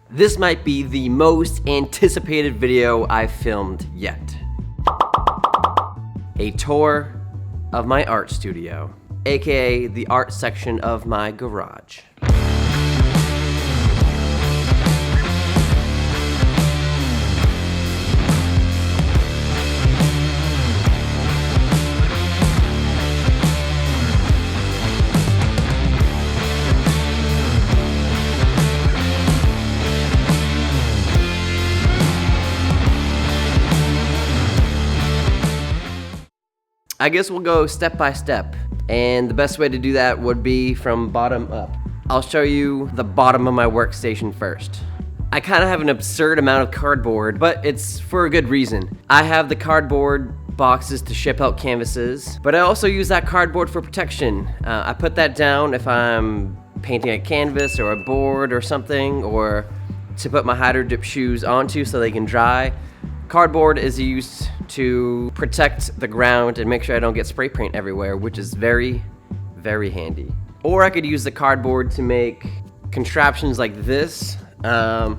This might be the most anticipated video I've filmed yet. A tour of my art studio, aka the art section of my garage. I guess we'll go step by step, and the best way to do that would be from bottom up. I'll show you the bottom of my workstation first. I kind of have an absurd amount of cardboard, but it's for a good reason. I have the cardboard boxes to ship out canvases, but I also use that cardboard for protection. I put that down if I'm painting a canvas or a board or something, or to put my hydro dip shoes onto so they can dry. Cardboard is used to protect the ground and make sure I don't get spray paint everywhere, which is very, very handy. Or I could use the cardboard to make contraptions like this,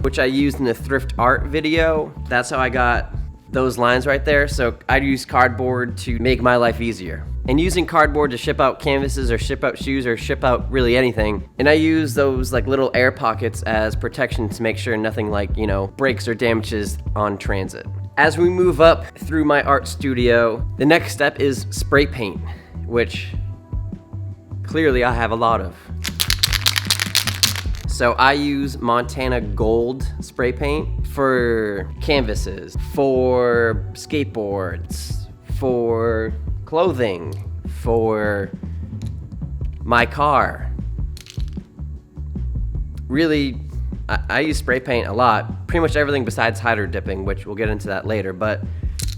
which I used in the thrift art video. That's how I got those lines right there. So I'd use cardboard to make my life easier. And using cardboard to ship out canvases or ship out shoes or ship out really anything. And I use those like little air pockets as protection to make sure nothing like, breaks or damages on transit. As we move up through my art studio, the next step is spray paint, which clearly I have a lot of. So I use Montana Gold spray paint for canvases, for skateboards, for clothing, for my car. Really, I use spray paint a lot, pretty much everything besides hydro dipping, which we'll get into that later, but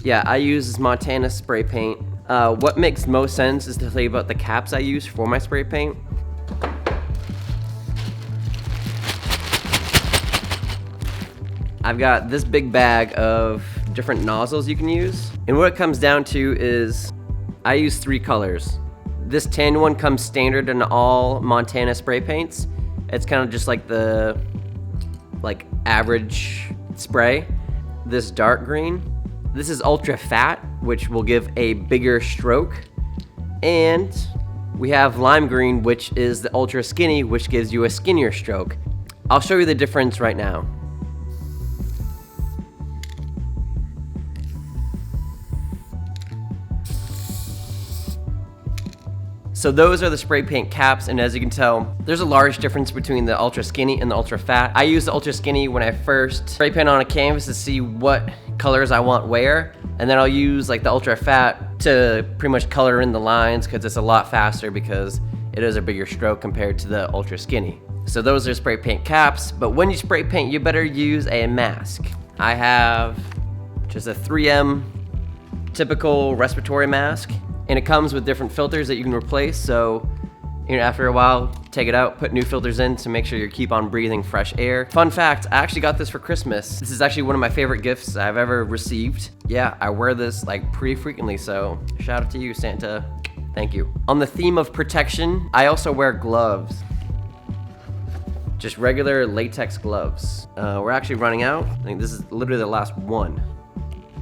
yeah, I use Montana spray paint. What makes most sense is to tell you about the caps I use for my spray paint. I've got this big bag of different nozzles you can use, and what it comes down to is I use 3 colors. This tan one comes standard in all Montana spray paints. It's kind of just like the average spray. This dark green, this is ultra fat, which will give a bigger stroke. And we have lime green, which is the ultra skinny, which gives you a skinnier stroke. I'll show you the difference right now. So those are the spray paint caps, and as you can tell, there's a large difference between the ultra skinny and the ultra fat. I use the ultra skinny when I first spray paint on a canvas to see what colors I want where, and then I'll use the ultra fat to pretty much color in the lines because it's a lot faster because it is a bigger stroke compared to the ultra skinny. So those are spray paint caps, but when you spray paint, you better use a mask. I have just a 3M typical respiratory mask. And it comes with different filters that you can replace, so after a while, take it out, put new filters in to make sure you keep on breathing fresh air. Fun fact, I actually got this for Christmas. This is actually one of my favorite gifts I've ever received. Yeah, I wear this pretty frequently, so shout out to you, Santa. Thank you. On the theme of protection, I also wear gloves. Just regular latex gloves. We're actually running out. I think this is literally the last one.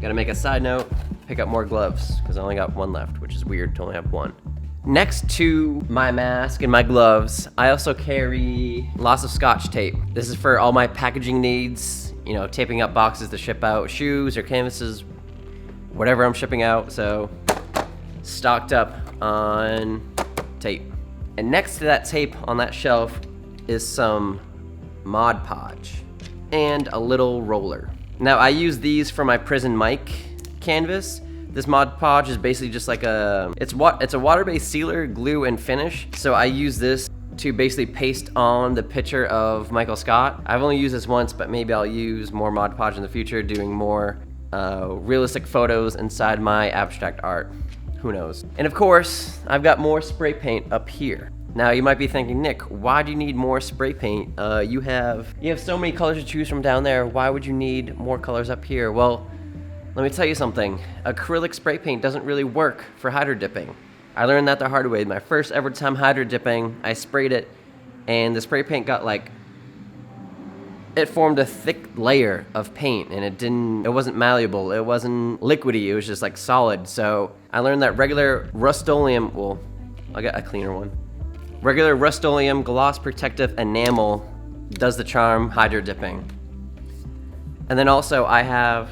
Gotta make a side note, pick up more gloves, because I only got one left, which is weird to only have one. Next to my mask and my gloves, I also carry lots of Scotch tape. This is for all my packaging needs, taping up boxes to ship out shoes or canvases, whatever I'm shipping out, so stocked up on tape. And next to that tape on that shelf is some Mod Podge and a little roller. Now I use these for my prison mic canvas. This Mod Podge is basically just like it's a water-based sealer, glue, and finish. So I use this to basically paste on the picture of Michael Scott. I've only used this once, but maybe I'll use more Mod Podge in the future, doing more realistic photos inside my abstract art. Who knows? And of course, I've got more spray paint up here. Now you might be thinking, Nick, why do you need more spray paint? You have so many colors to choose from down there. Why would you need more colors up here? Well, let me tell you something. Acrylic spray paint doesn't really work for hydro dipping. I learned that the hard way. My first ever time hydro dipping, I sprayed it, and the spray paint got it formed a thick layer of paint, and it wasn't malleable, it wasn't liquidy, it was just like solid. So I learned that regular Rust-Oleum, well, I got a cleaner one. Regular Rust-Oleum gloss protective enamel does the charm hydro dipping. And then also I've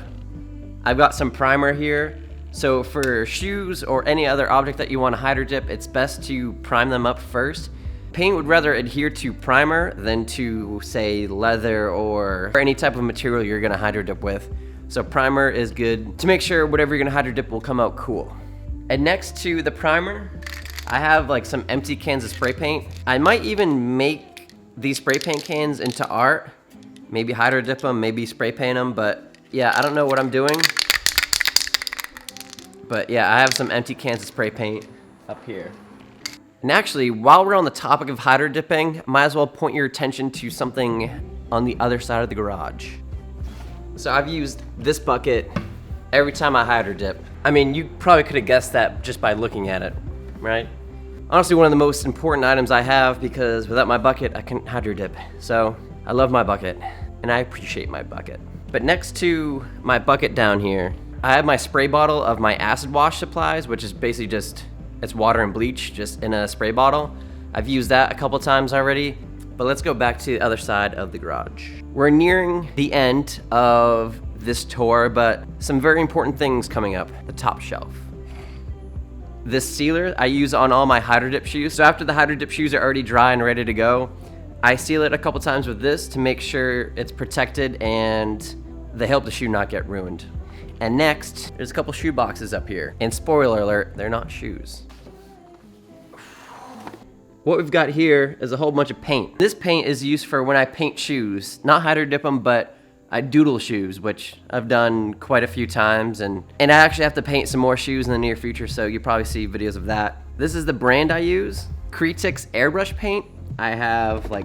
got some primer here. So for shoes or any other object that you want to hydro dip, it's best to prime them up first. Paint would rather adhere to primer than to, say, leather or any type of material you're gonna hydro dip with. So primer is good to make sure whatever you're gonna hydro dip will come out cool. And next to the primer, I have like some empty cans of spray paint. I might even make these spray paint cans into art. Maybe hydro dip them, maybe spray paint them, but yeah, I don't know what I'm doing. But yeah, I have some empty cans of spray paint up here. And actually, while we're on the topic of hydro dipping, might as well point your attention to something on the other side of the garage. So I've used this bucket every time I hydro dip. I mean, you probably could have guessed that just by looking at it, right? Honestly, one of the most important items I have, because without my bucket, I couldn't hydro dip. So I love my bucket, and I appreciate my bucket. But next to my bucket down here, I have my spray bottle of my acid wash supplies, which is basically just, it's water and bleach just in a spray bottle. I've used that a couple times already, but let's go back to the other side of the garage. We're nearing the end of this tour, but some very important things coming up. The top shelf. This sealer I use on all my hydro dip shoes. So after the hydro dip shoes are already dry and ready to go, I seal it a couple times with this to make sure it's protected and they help the shoe not get ruined. And next, there's a couple shoe boxes up here. And spoiler alert, they're not shoes. What we've got here is a whole bunch of paint. This paint is used for when I paint shoes, not hydro dip them, but I doodle shoes, which I've done quite a few times. And I actually have to paint some more shoes in the near future, so you'll probably see videos of that. This is the brand I use, Acrylic airbrush paint. I have like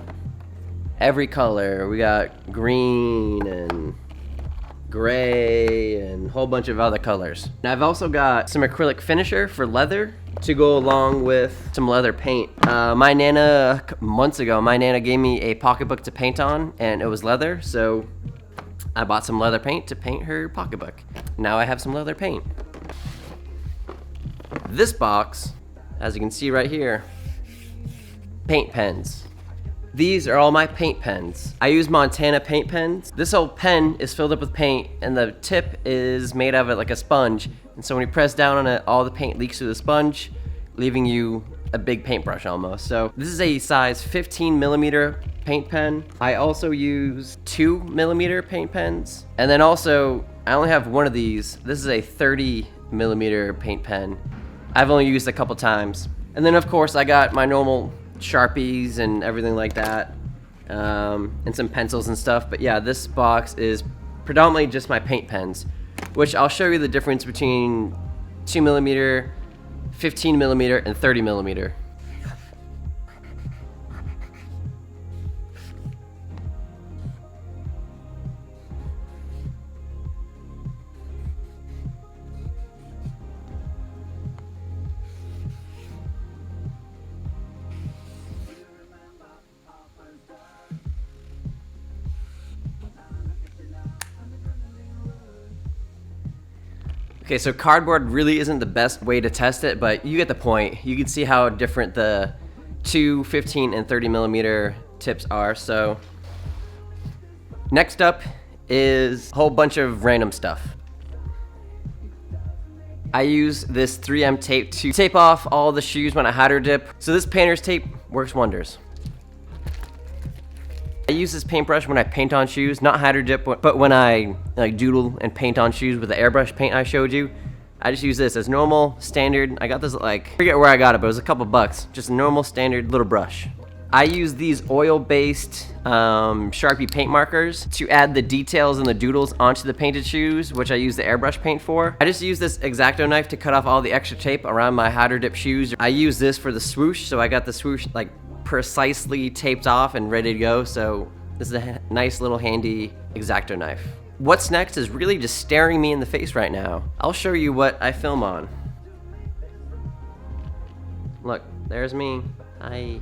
every color. We got green and gray and a whole bunch of other colors. And I've also got some acrylic finisher for leather to go along with some leather paint. My Nana, months ago, my Nana gave me a pocketbook to paint on, and it was leather, so I bought some leather paint to paint her pocketbook. Now I have some leather paint. This box, as you can see right here, paint pens. These are all my paint pens. I use Montana paint pens. This whole pen is filled up with paint, and the tip is made of it like a sponge. And so when you press down on it, all the paint leaks through the sponge, leaving you a big paintbrush almost. So this is a size 15mm paint pen. I also use 2mm paint pens. And then also, I only have one of these. This is a 30mm paint pen. I've only used a couple times. And then of course I got my normal Sharpies and everything like that, and some pencils and stuff. But yeah, this box is predominantly just my paint pens, which I'll show you the difference between 2mm, 15mm, and 30mm. Okay, so cardboard really isn't the best way to test it, but you get the point. You can see how different the 2, 15, and 30mm tips are. So next up is a whole bunch of random stuff. I use this 3M tape to tape off all the shoes when I hydro dip. So this painter's tape works wonders. I use this paintbrush when I paint on shoes, not hydro dip, but when I like doodle and paint on shoes with the airbrush paint I showed you. I just use this as normal, standard. I got this like, I forget where I got it, but it was a couple bucks. Just a normal, standard little brush. I use these oil-based Sharpie paint markers to add the details and the doodles onto the painted shoes, which I use the airbrush paint for. I just use this X-Acto knife to cut off all the extra tape around my hydro dip shoes. I use this for the swoosh, so I got the swoosh like precisely taped off and ready to go. So this is a nice little handy X-Acto knife. What's next is really just staring me in the face right now. I'll show you what I film on. Look, there's me. I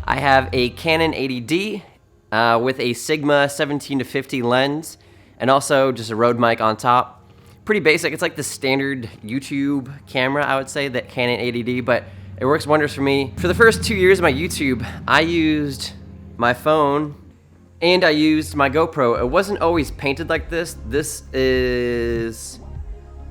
have a Canon 80D with a Sigma 17-50 lens, and also just a Rode mic on top. Pretty basic. It's like the standard YouTube camera, I would say, that Canon 80D, but it works wonders for me. For the first 2 years of my YouTube, I used my phone and I used my GoPro. It wasn't always painted like this. This is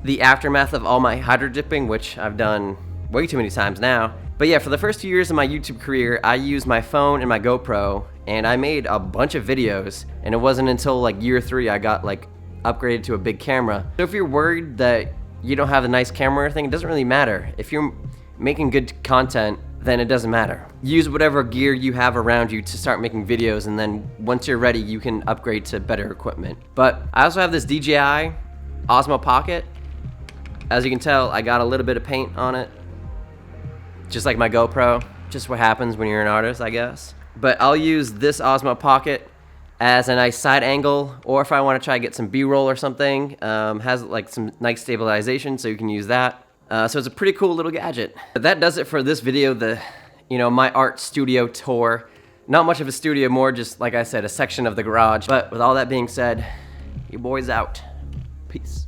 the aftermath of all my hydro dipping, which I've done way too many times now. But yeah, for the first 2 years of my YouTube career, I used my phone and my GoPro, and I made a bunch of videos, and it wasn't until like year 3 I got like upgraded to a big camera. So if you're worried that you don't have a nice camera or anything, it doesn't really matter. If you're making good content, then it doesn't matter. Use whatever gear you have around you to start making videos, and then once you're ready, you can upgrade to better equipment. But I also have this DJI Osmo Pocket. As you can tell, I got a little bit of paint on it, just like my GoPro. Just what happens when you're an artist, I guess. But I'll use this Osmo Pocket as a nice side angle, or if I want to try to get some B-roll or something. Has like some nice stabilization, so you can use that. So it's a pretty cool little gadget. But that does it for this video, my art studio tour. Not much of a studio, more just, like I said, a section of the garage. But with all that being said, your boy's out. Peace.